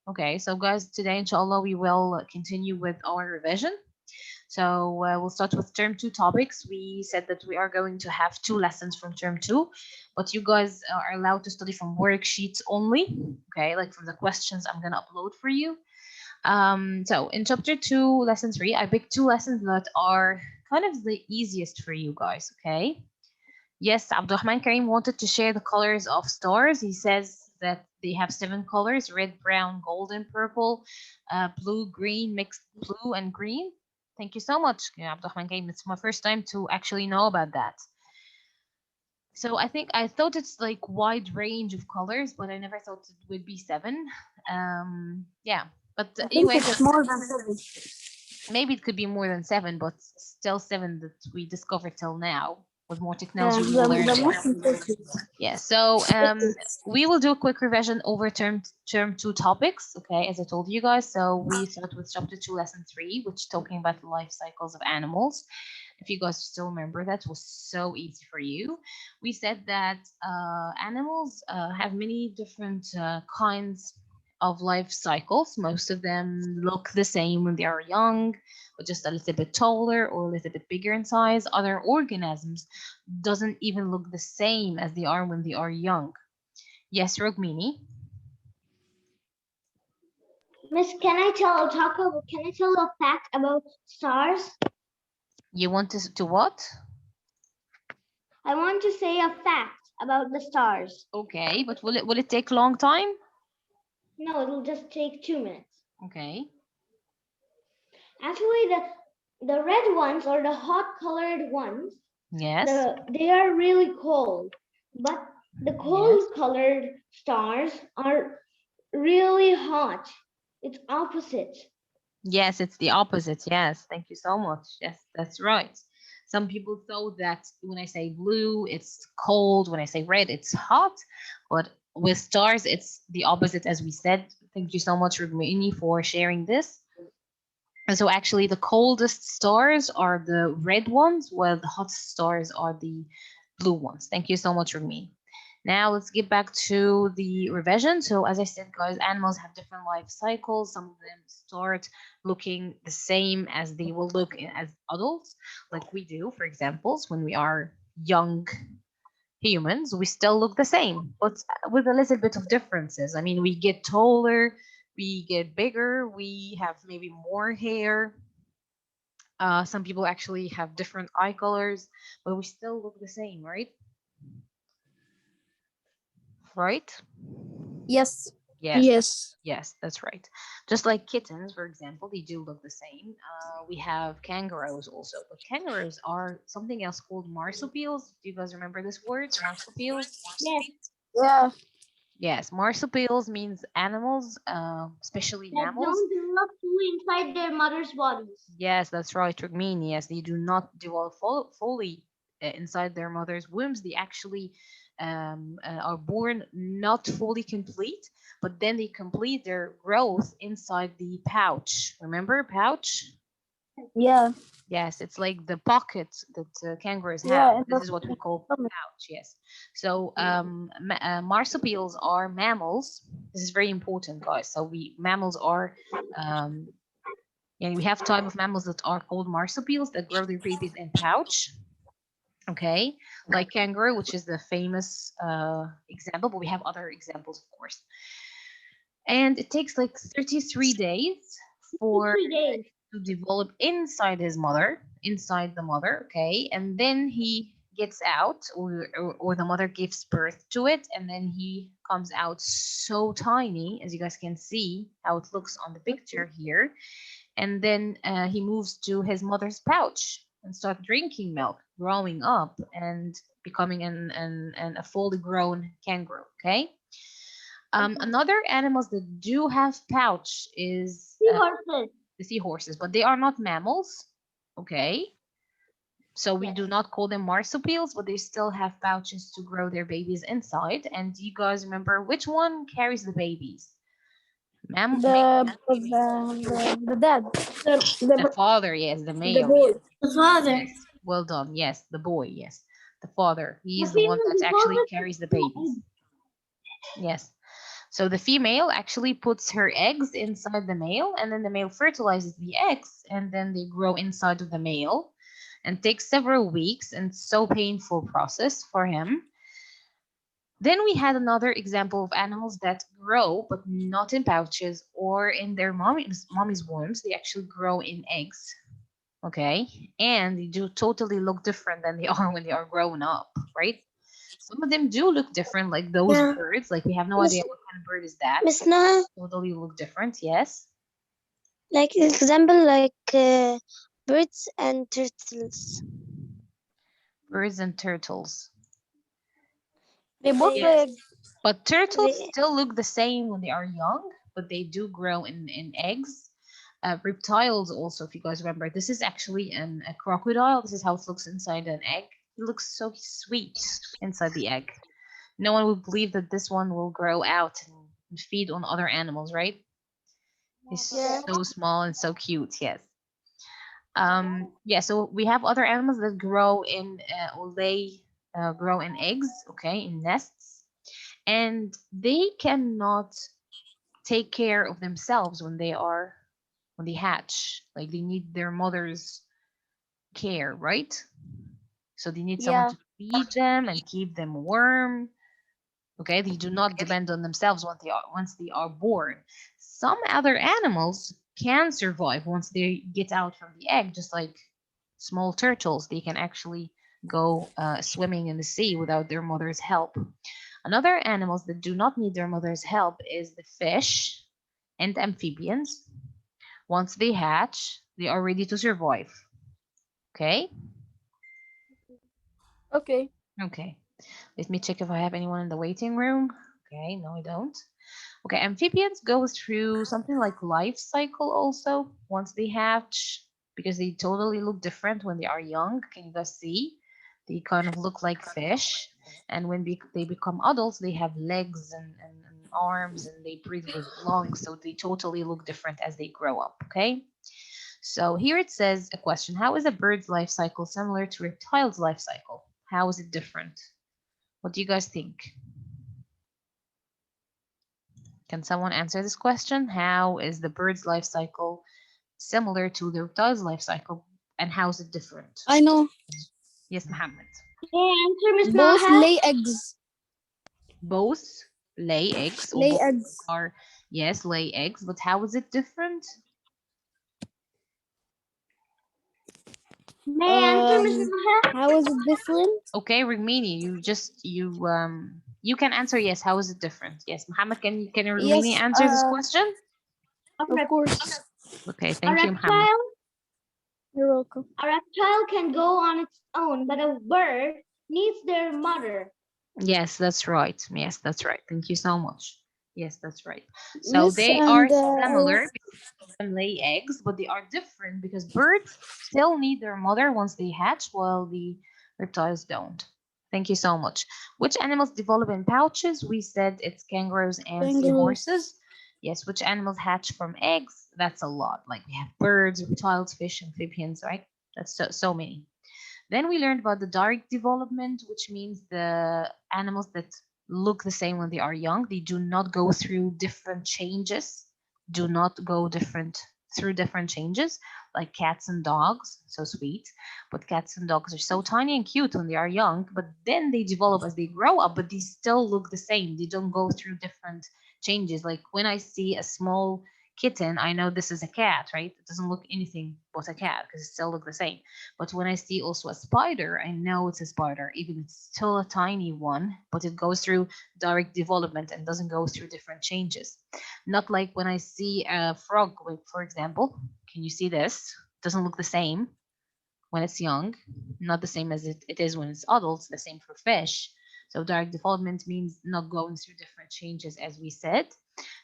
Okay, so guys, today inshallah we will continue with our revision. So we'll start with term 2 topics. We said that we are going to have 2 lessons from term 2, but you guys are allowed to study from worksheets only, okay, like from the questions I'm going to upload for you. So in chapter 2, lesson 3, I picked 2 lessons that are kind of the easiest for you guys, okay? Yes, Abdurrahman Karim wanted to share the colors of stars. He says that they have 7 colors: red, brown, golden, purple, blue, green, mixed blue, and green. Thank you so much, Abdurrahman Karim. It's my first time to actually know about that. So I thought it's like wide range of colors, but I never thought it would be 7. Yeah, but anyway, it's more than 7. maybe it could be more than 7, but still 7 that we discovered till now. With more technology, we will learn more. Yeah, so we will do a quick revision over term 2 topics, okay, as I told you guys. So we start with chapter 2, lesson 3, which is talking about the life cycles of animals. If you guys still remember, that was so easy for you. We said that animals have many different kinds of life cycles. Most of them look the same when they are young, but just a little bit taller or a little bit bigger in size. Other organisms doesn't even look the same as they are when they are young. Yes, Rogmini? Miss, can I tell a fact about stars? You want to what? I want to say a fact about the stars. Okay, but will it take a long time? No, it'll just take 2 minutes. Okay. Actually, the red ones or the hot colored ones, yes, they are really cold. But the cold colored stars are really hot. It's opposite. Yes, it's the opposite. Yes, thank you so much. Yes, that's right. Some people thought that when I say blue, it's cold. When I say red, it's hot. But with stars, it's the opposite, as we said. Thank you so much, Rugmini, for sharing this. And so actually the coldest stars are the red ones, while the hottest stars are the blue ones. Thank you so much, Rumi. Now let's get back to the revision. So as I said, guys, animals have different life cycles. Some of them start looking the same as they will look as adults, like we do, for example, when we are young humans, we still look the same, but with a little bit of differences. I mean, we get taller, we get bigger, we have maybe more hair. Some people actually have different eye colors, but we still look the same, right? Right? Yes. Yes. Yes, that's right. Just like kittens, for example, they do look the same. We have kangaroos also, but kangaroos are something else called marsupials. Do you guys remember this word, marsupials? Yes. Yeah. Yes, marsupials means animals, especially That mammals. don't develop fully inside their mother's bodies. Yes, that's right, Turkmen. Yes, they do not develop fully inside their mother's wombs. They actually are born not fully complete, but then they complete their growth inside the pouch. Remember pouch? Yeah. Yes, it's like the pocket that kangaroos have. Yeah. This is what we call pouch. Yes. So marsupials are mammals. This is very important, guys. So mammals are and we have type of mammals that are called marsupials that grow their babies in pouch. Okay, like kangaroo, which is the famous example, but we have other examples, of course. And it takes like 33 days for 3 days. to develop inside the mother, okay? And then he gets out, or the mother gives birth to it, and then he comes out so tiny, as you guys can see how it looks on the picture here. And then he moves to his mother's pouch and start drinking milk, growing up and becoming a fully grown kangaroo, okay? Another animals that do have pouch is Seahorses. the seahorses, but they are not mammals, okay? So we do not call them marsupials, but they still have pouches to grow their babies inside. And do you guys remember which one carries the babies? The dad. The father, yes, the male. The boy. Yes. The father. Yes. Well done. Yes, the boy. Yes, the father. He's the female one that actually father- carries the babies. Yes. So the female actually puts her eggs inside the male, and then the male fertilizes the eggs, and then they grow inside of the male, and takes several weeks, and it's so painful process for him. Then we had another example of animals that grow, but not in pouches or in their mommy's wombs. They actually grow in eggs. Okay, and they do totally look different than they are when they are grown up, right? Some of them do look different, like those Yeah. birds. Like we have no Miss, idea what kind of bird is that. Miss Noah, Totally look different. Yes, like example, like birds and turtles. birds and turtles. They both Yes, like but turtles they, still look the same when they are young, but they do grow in eggs. Reptiles also, if you guys remember, this is actually a crocodile. This is how it looks inside an egg. It looks so sweet inside the egg. No one would believe that this one will grow out and feed on other animals, right? It's yeah. so small and so cute. Yes. Yeah. So we have other animals that grow in or lay grow in eggs. Okay, in nests, and they cannot take care of themselves when they hatch. Like they need their mother's care, right? So they need someone Yeah. to feed them and keep them warm. Okay, they do not depend on themselves once they are born. Some other animals can survive once they get out from the egg, just like small turtles. They can actually go swimming in the sea without their mother's help. Another animals that do not need their mother's help is the fish and amphibians. Once they hatch, they are ready to survive. Okay? Okay. Okay. Let me check if I have anyone in the waiting room. Okay, no, I don't. Okay, amphibians go through something like life cycle also once they hatch because they totally look different when they are young. Can you guys see? They kind of look like fish. And when they become adults, they have legs and arms and they breathe with lungs. So they totally look different as they grow up. Okay. So here it says a question. How is a bird's life cycle similar to a reptile's life cycle? How is it different? What do you guys think? Can someone answer this question? How is the bird's life cycle similar to the reptile's life cycle and how is it different? I know. Yes, Mohammed. Yeah, answer, Miss Both Naha. lay eggs. Both lay eggs or Lay both eggs. are, yes, lay eggs, but how is it different? May I answer, Miss Naha? How is it different? Okay, Rigmini, you can answer yes. How is it different? Yes, Mohammed, can Rigmini Yes. answer this question? A, Of rep- course. Okay, a thank you, Mohammed. reptile, You're welcome. a reptile can go on its own, but a bird needs their mother. Yes, that's right. Yes, that's right. Thank you so much. Yes, that's right. So Miss they are and similar and lay eggs, but they are different because birds still need their mother once they hatch, while the reptiles don't. Thank you so much. Which animals develop in pouches? We said it's kangaroos and kangaroos. seahorses. Yes, which animals hatch from eggs? That's a lot. Like we have birds, reptiles, fish, amphibians, right? That's so many. Then we learned about the direct development, which means the animals that look the same when they are young. They do not go through different changes, do not go through different changes, like cats and dogs. So sweet. But cats and dogs are so tiny and cute when they are young, but then they develop as they grow up, but they still look the same. They don't go through different changes. Like when I see a small kitten, I know this is a cat, right? It doesn't look anything but a cat because it still look the same. But when I see also a spider, I know it's a spider, even if it's still a tiny one, but it goes through direct development and doesn't go through different changes. Not like when I see a frog, for example. Can you see this? It doesn't look the same when it's young, not the same as it is when it's adults, the same for fish. So direct development means not going through different changes, as we said.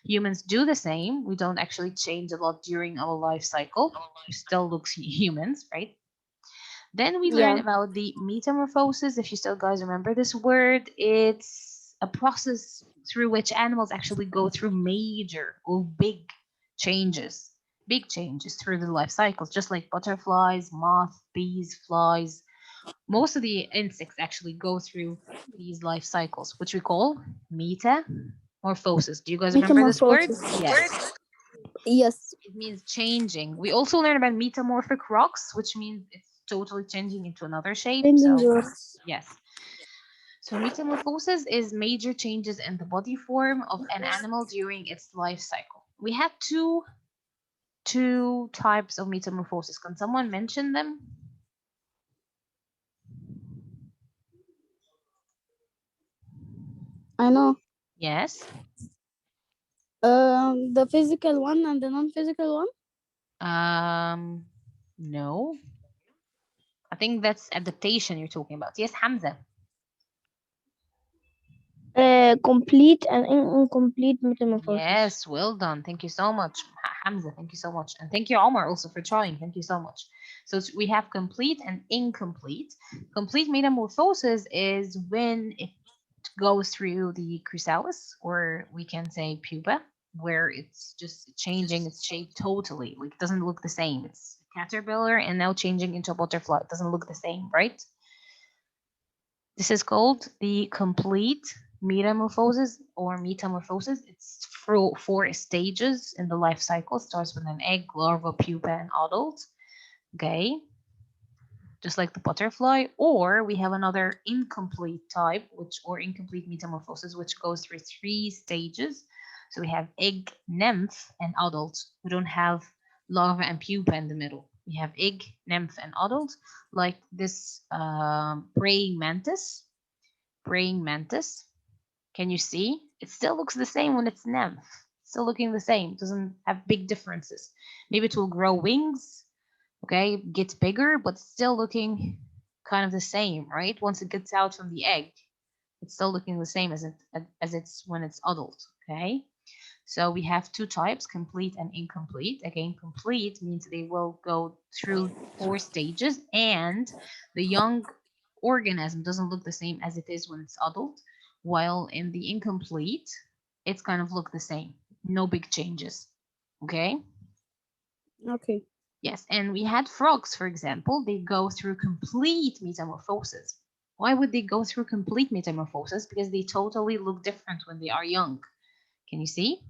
Humans do the same. We don't actually change a lot during our life cycle. We still look humans, right? Then we learn Yeah. about the metamorphosis. If you still guys remember this word, it's a process through which animals actually go through major or big changes through the life cycles, just like butterflies, moths, bees, flies. Most of the insects actually go through these life cycles, which we call Morphosis. Do you guys remember this word? Metamorphosis. Yes. Yes. It means changing. We also learn about metamorphic rocks, which means it's totally changing into another shape. Changing So rocks. yes. So metamorphosis is major changes in the body form of an animal during its life cycle. We have two types of metamorphosis. Can someone mention them? I know. Yes. The physical one and the non-physical one. No. I think that's adaptation you're talking about. Yes, Hamza. Complete and incomplete metamorphosis. Yes, well done. Thank you so much, Hamza. Thank you so much. And thank you, Omar, also for trying. Thank you so much. So we have complete and incomplete. Complete metamorphosis is when it goes through the chrysalis, or we can say pupa, where it's just changing its shape totally. Like it doesn't look the same. It's a caterpillar and now changing into a butterfly. It doesn't look the same, right? This is called the complete metamorphosis or metamorphosis. It's through 4 stages in the life cycle. Starts with an egg, larva, pupa, and adult. Okay, just like the butterfly. Or we have another incomplete type, or incomplete metamorphosis, which goes through 3 stages. So we have egg, nymph, and adult. We don't have larva and pupa in the middle. We have egg, nymph, and adult, like this praying mantis. Praying mantis. Can you see? It still looks the same when it's nymph. It's still looking the same. It doesn't have big differences. Maybe it will grow wings, okay, gets bigger, but still looking kind of the same, right? Once it gets out from the egg, it's still looking the same as it's when it's adult, okay? So we have 2 types, complete and incomplete. Again, complete means they will go through 4 stages, and the young organism doesn't look the same as it is when it's adult, while in the incomplete, it's kind of look the same. No big changes, okay? Okay. Yes, and we had frogs, for example, they go through complete metamorphosis. Why would they go through complete metamorphosis? Because they totally look different when they are young. Can you see?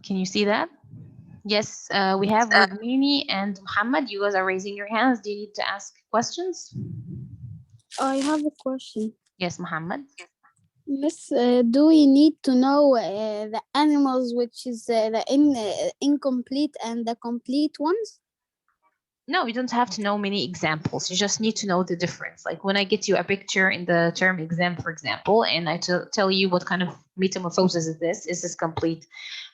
Can you see that? Yes, we have Rugmini and Muhammad. You guys are raising your hands. Do you need to ask questions? I have a question. Yes, Muhammad. Miss, do we need to know the animals, which is the incomplete and the complete ones? No, you don't have to know many examples. You just need to know the difference. Like when I get you a picture in the term exam, for example, and I tell you what kind of metamorphosis is this complete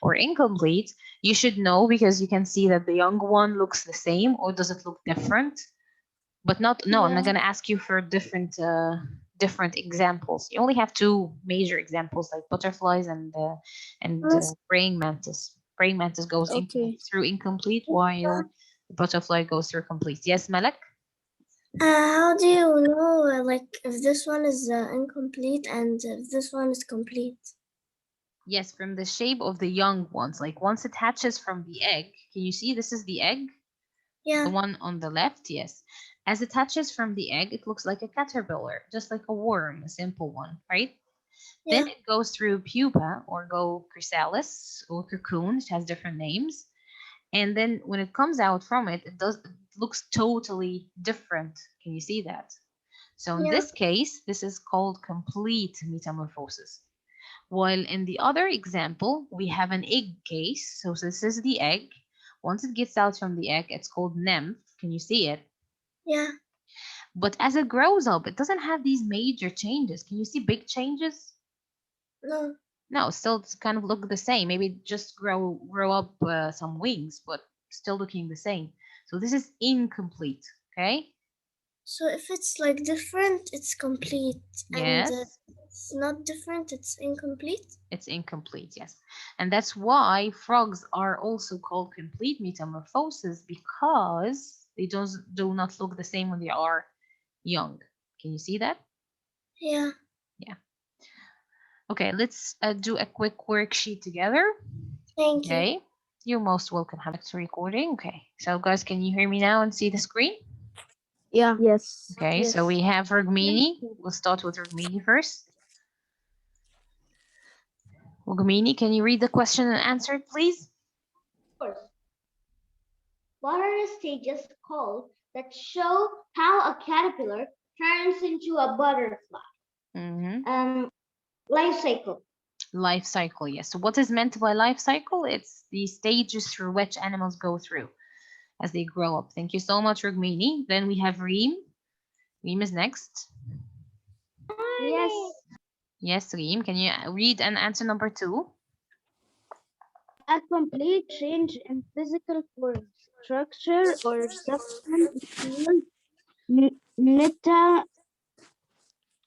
or incomplete, you should know, because you can see that the young one looks the same, or does it look different? But I'm not going to ask you for different examples. You only have 2 major examples, like butterflies and praying mantis. Praying mantis goes through incomplete, while the butterfly goes through complete. Yes, Malak? How do you know, like, if this one is incomplete and if this one is complete? Yes, from the shape of the young ones. Like once it hatches from the egg, can you see this is the egg? Yeah. The one on the left, yes. As it hatches from the egg, it looks like a caterpillar, just like a worm, a simple one, right? Yeah. Then it goes through pupa, or go chrysalis, or cocoon. It has different names. And then when it comes out from it, it looks totally different. Can you see that? So in this case, this is called complete metamorphosis. While in the other example, we have an egg case. So this is the egg. Once it gets out from the egg, it's called nymph. Can you see it? Yeah. But as it grows up, it doesn't have these major changes. Can you see big changes? No. No, still it's kind of look the same. Maybe just grow up some wings, but still looking the same. So this is incomplete, okay? So if it's like different, it's complete. Yes. And it's not different, it's incomplete? It's incomplete, yes. And that's why frogs are also called complete metamorphosis, because they do not look the same when they are young. Can you see that? Yeah. Yeah. Okay, let's do a quick worksheet together. Thank you. Okay, you're most welcome. Have to recording. Okay, so guys, can you hear me now and see the screen? Yeah. Yes. Okay, so we have Rugmini. We'll start with Rugmini first. Ugmini, can you read the question and answer it, please? Of course. What are the stages called that show how a caterpillar turns into a butterfly? Life cycle. Life cycle, yes. So what is meant by life cycle? It's the stages through which animals go through as they grow up. Thank you so much, Rugmini. Then we have Reem. Reem is next. Yes. Yes, Reem. Can you read and answer number 2? A complete change in physical form, structure, or substance is called meta.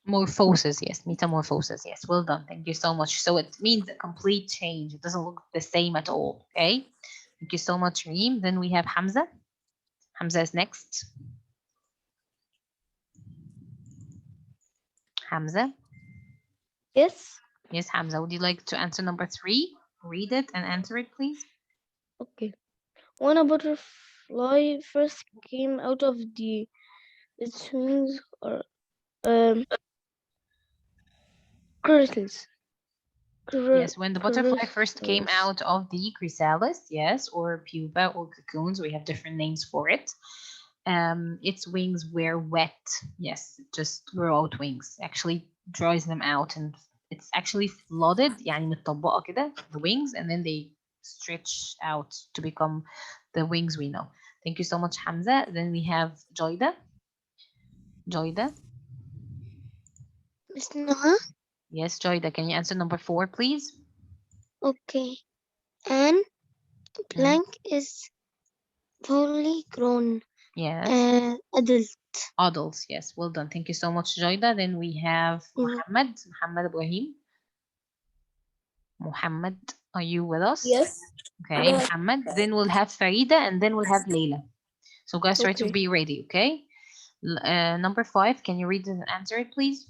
Morphosis, yes. Metamorphosis, yes. Well done. Thank you so much. So it means a complete change. It doesn't look the same at all. Okay. Thank you so much, Reem. Then we have Hamza. Hamza is next. Hamza. Yes. Yes, Hamza. Would you like to answer number 3? Read it and answer it, please. Okay. When a butterfly first came out of its wings or chrysalis. Yes, when the butterfly first came Chrysalis. out of the chrysalis, yes, or pupa or cocoons, we have different names for it. Its wings were wet. Yes, it just grew out wings. Actually dries them out, and it's actually flooded, يعني متطبقة كده, the wings, and then they stretch out to become the wings we know. Thank you so much, Hamza. Then we have Joyda. Joyda. Miss Noah? Yes, Joyda, can you answer number 4, please? Okay. And blank is fully grown Yes. adult. Adults, yes. Well done. Thank you so much, Joyda. Then we have Muhammad. Muhammad Ibrahim. Muhammad, are you with us? Yes. Okay, Yes. Muhammad. Then we'll have Farida, and then we'll have Layla. So guys, try to Okay. be ready, okay? Number 5, can you read it and answer it, please?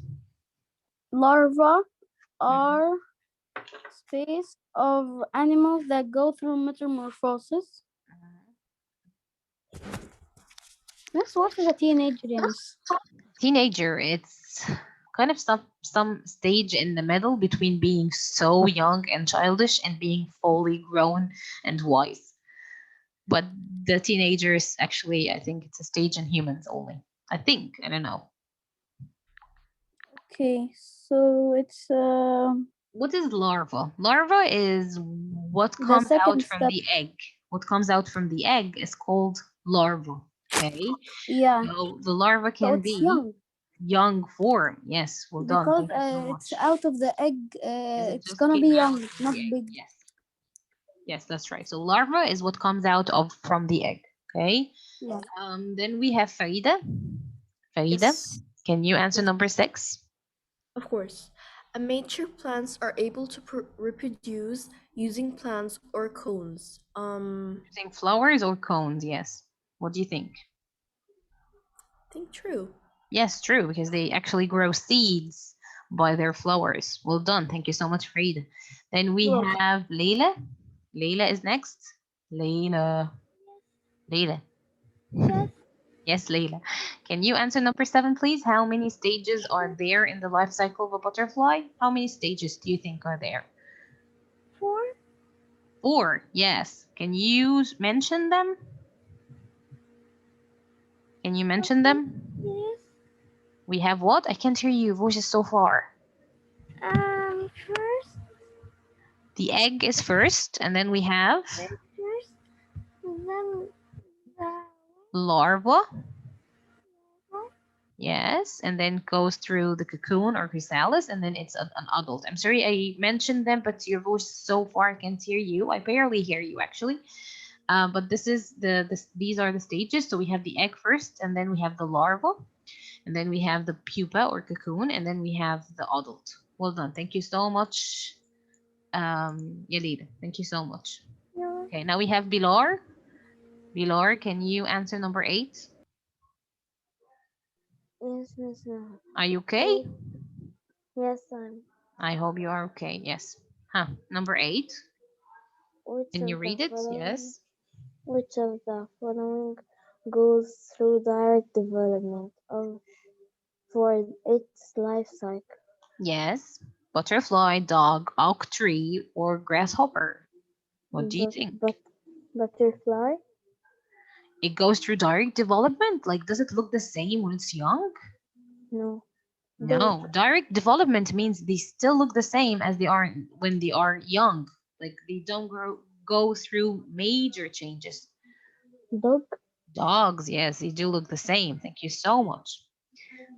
Larvae are species of animals that go through metamorphosis. Next, what is a teenager, James? Teenager, it's kind of some stage in the middle between being so young and childish and being fully grown and wise. But the teenagers, actually, I think it's a stage in humans only. I think, I don't know. Okay, so it's What is larva? Larva is what the comes out second from step. the egg. What comes out from the egg is called larva. Okay. Yeah, So the larva so can it's be young form. Yes, well done. because Thank you so much. it's out of the egg. Yes, it It's just gonna came be out young, from not the egg. big. Yes. Yes, that's right. So larva is what comes out of from the egg. Okay. Yeah. Then we have Farida. Farida, Yes, can you answer number 6? of course. Mature plants are able to reproduce using plants or cones. Using flowers or cones? Yes. What do you think? I think true. Yes, true, because they actually grow seeds by their flowers. Well done. Thank you so much, Farida. Then we have Leila. Leila is next. Leila. Leila. Yes, Leila. Can you answer number 7, please? How many stages are there in the life cycle of a butterfly? How many stages do you think are there? 4. 4, yes. Can you mention them? Can you mention them? Yes. We have what? I can't hear you. Your voice is so far. First, The egg is first, and then we have then the larva. Yes, and then goes through the cocoon or chrysalis, and then it's an adult. I'm sorry I mentioned them, but your voice is so far I can't hear you. I barely hear you actually. But this is these are the stages. So we have the egg first, and then we have the larva, and then we have the pupa or cocoon, and then we have the adult. Well done. Thank you so much, Yalida. Thank you so much. Okay, now we have Bilar. Bilar, can you answer number 8? Yes, Miss Noah. Are you okay? Yes, I'm. I hope you are okay. Yes. Number 8. Can you read it? Yes. Which of the following goes through direct development for its life cycle? Yes. Butterfly, dog, oak tree, or grasshopper? What do you think? Butterfly. It goes through direct development. Like, does it look the same when it's young? No. No, direct development means they still look the same as they are when they are young. Like they don't go through major changes. Dog. Dogs, yes, they do look the same. Thank you so much.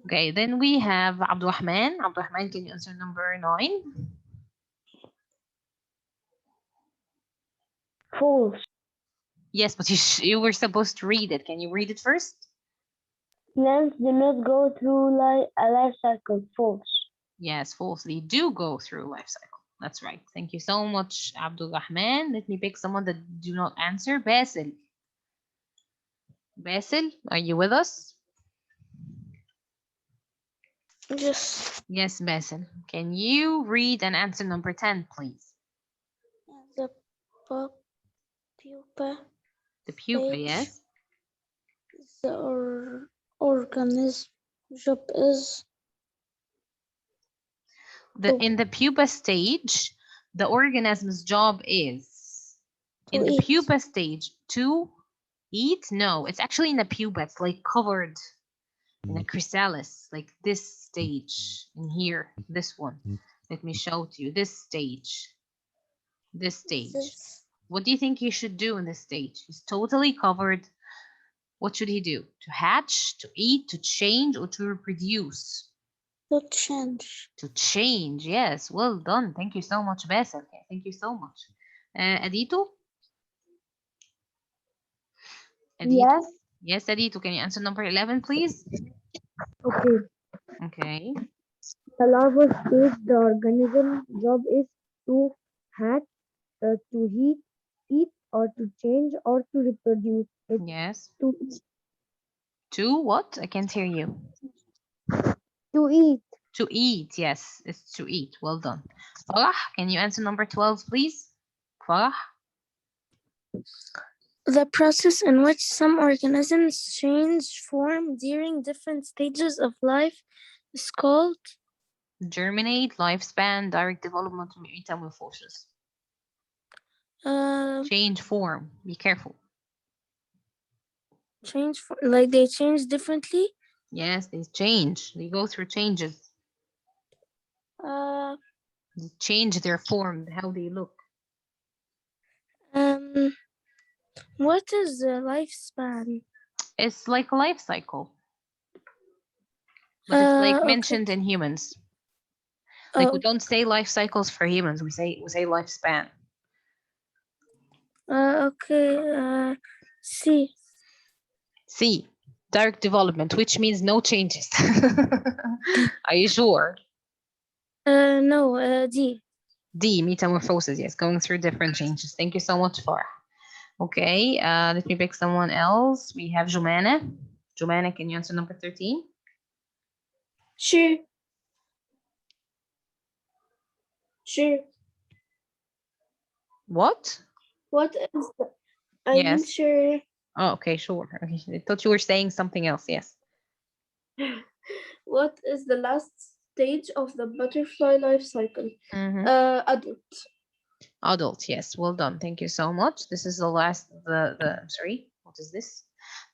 Okay, then we have Abdurrahman. Abdurrahman, can you answer number 9? False. Yes, but you were supposed to read it. Can you read it first? Plants do not go through a life cycle. False. Yes, false. They do go through life cycle. That's right. Thank you so much, Abdurrahman. Let me pick someone that do not answer. Basil. Basil, are you with us? Yes. Yes, Basil. Can you read and answer number 10, please? The pupa. The pupa, Stage. yes. The organism job is In the pupa stage, the organism's job is in the eat. pupa stage to eat. No, it's actually in the pupa. It's like covered in a chrysalis, like this stage in here. This one. Let me show to you this stage. This stage. This. What do you think he should do in this stage? He's totally covered. What should he do? To hatch, to eat, to change, or to reproduce? To change. To change, yes. Well done. Thank you so much, Basil. Okay, thank you so much. Adito? Adito? Yes. Yes, Adito. Can you answer number 11, please? Okay. Okay. The larval stage, the organism job is to hatch, to eat, or to change, or to reproduce. It's Yes. to eat. To what? I can't hear you. To eat. To eat, yes. It's to eat. Well done. Farah, can you answer number 12, please? Farah? The process in which some organisms change form during different stages of life is called Germinate, lifespan, direct development, metamorphosis. Change form. Be careful. Like they change differently. Yes, they change. They go through changes. They change their form, how they look. What is the lifespan? It's like a life cycle. But it's like mentioned in humans. Like we don't say life cycles for humans. We say lifespan. Okay. C. C. Direct development, which means no changes. Are you sure? No. D. D. Metamorphosis. Yes, going through different changes. Thank you so much, Farah. Okay, let me pick someone else. We have Jumana. Jumana, can you answer number 13? Sure. What? What is the? Yes. Sure. Oh, okay, sure. Okay. I thought you were saying something else. Yes. What is the last stage of the butterfly life cycle? Adult. Adult, yes. Well done. Thank you so much. This is the last, sorry, what is this?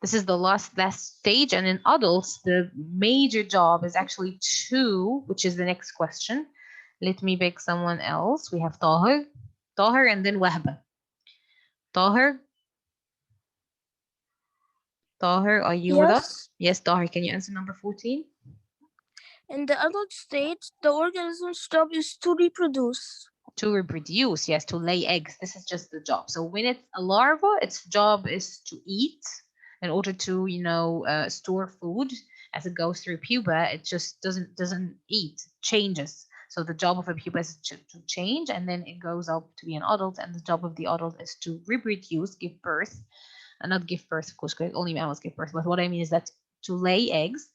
This is the last stage. And in adults, the major job is actually 2, which is the next question. Let me pick someone else. We have Tahir, and then Wahba. Tahir, are you with us? Yes, Tahir, can you answer number 14? In the adult stage, the organism's job is to reproduce. To reproduce, yes, to lay eggs. This is just the job. So when it's a larva, its job is to eat in order to, store food. As it goes through pupa, it just doesn't eat, changes. So the job of a pupa is to change, and then it goes up to be an adult, and the job of the adult is to reproduce, give birth, and not give birth, of course, because only mammals give birth. But what I mean is that to lay eggs.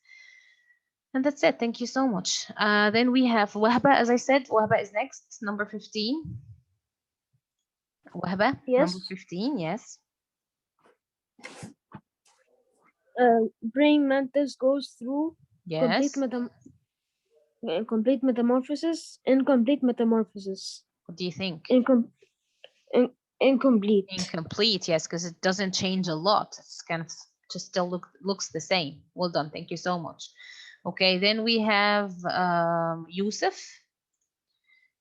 And that's it. Thank you so much. Then we have Wahba. As I said, Wahba is next, number 15. Wahba, yes. Number 15, yes. Praying mantis goes through Yes. Complete metamorphosis. Incomplete metamorphosis. What do you think? Incomplete. Incomplete, yes, because it doesn't change a lot. It's kind of just still looks the same. Well done. Thank you so much. Okay, then we have Yusuf.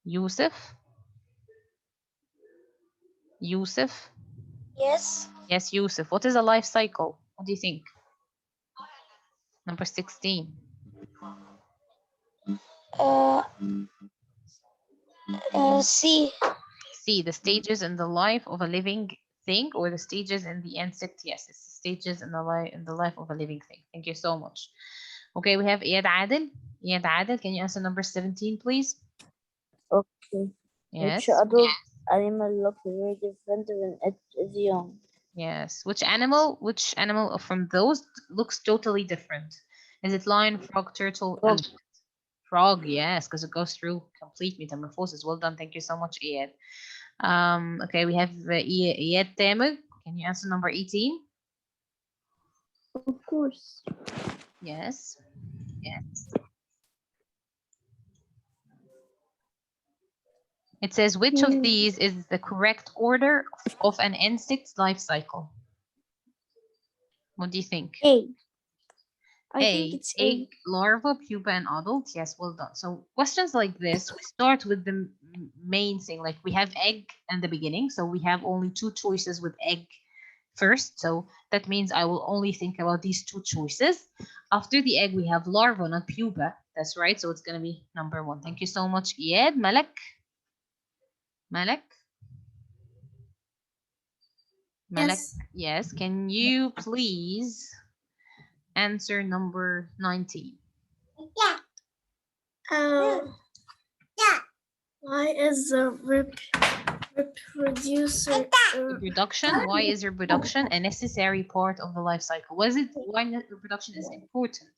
Yusuf. Yusuf. Yes. Yes, Yusuf. What is a life cycle? What do you think? Number 16. C. C, the stages in the life of a living thing, or the stages in the insect? Yes, it's the stages in the life of a living thing. Thank you so much. Okay, we have Iyad Adil. Iyad Adil, can you answer number 17, please? Okay. Yes. Which adult animal looks very different when it is young? Yes. Which animal from those looks totally different? Is it lion, frog, turtle, Frog. elephant? Frog, yes, because it goes through complete metamorphosis. Well done. Thank you so much, Iyad. Okay, we have Iyad Tamer. Can you answer number 18? Of course. Yes. It says, which of these is the correct order of an insect's life cycle? What do you think? A. I think A, it's egg, larva, pupa, and adult. Yes, well done. So questions like this, we start with the main thing. Like we have egg in the beginning, so we have only two choices with egg first. So that means I will only think about these two choices. After the egg, we have larva, not pupa. That's right. So it's going to be number 1. Thank you so much, Iyad. Malak? Malak? Malak? Yes. Can you please answer number 19? Why is the Reproduction. Why is reproduction a necessary part of the life cycle? Why reproduction is important?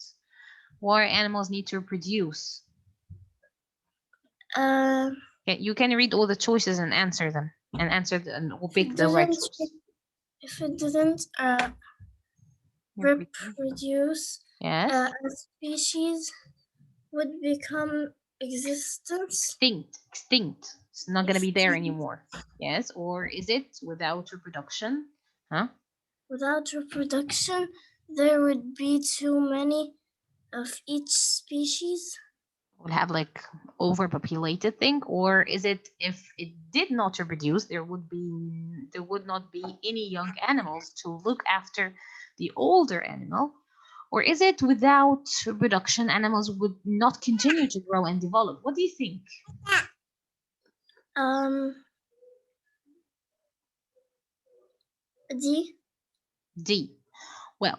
Why animals need to reproduce? You can read all the choices and answer them, and we'll pick the right choice. If it didn't reproduce, Yes. a species would become extinct. It's not going to be there anymore. Yes. Or is it without reproduction? Huh? Without reproduction, there would be too many of each species. Would have like overpopulated thing, or is it if it did not reproduce, there would not be any young animals to look after the older animal? Or is it without reproduction, animals would not continue to grow and develop? What do you think? D. Well,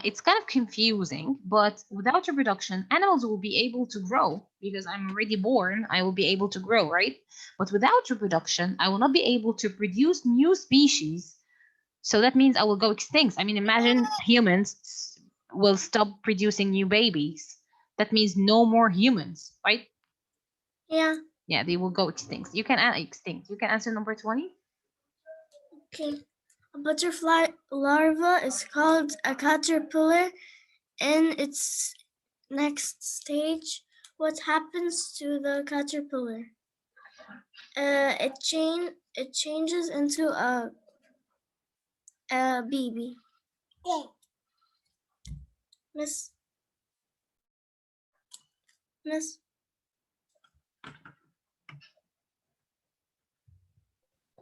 it's kind of confusing, but without reproduction, animals will be able to grow because I'm already born. I will be able to grow, right? But without reproduction, I will not be able to produce new species. So that means I will go extinct. I mean, imagine humans will stop producing new babies. That means no more humans, right? Yeah. Yeah, they will go extinct. You can answer number 20. Okay. A butterfly larva is called a caterpillar. In its next stage, what happens to the caterpillar? It changes into a baby. Miss.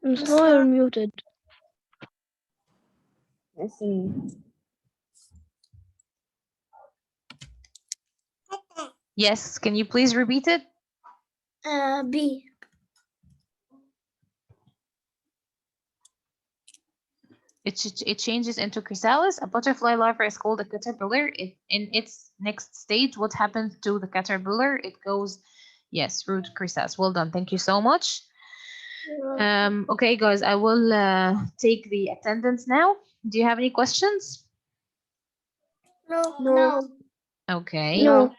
I'm still muted. Listen. Yes, can you please repeat it? B. It changes into chrysalis. A butterfly larva is called a caterpillar. In its next stage, what happens to the caterpillar? It goes, yes, through chrysalis. Well done. Thank you so much. Okay, guys, I will take the attendance now. Do you have any questions? No. Okay. No.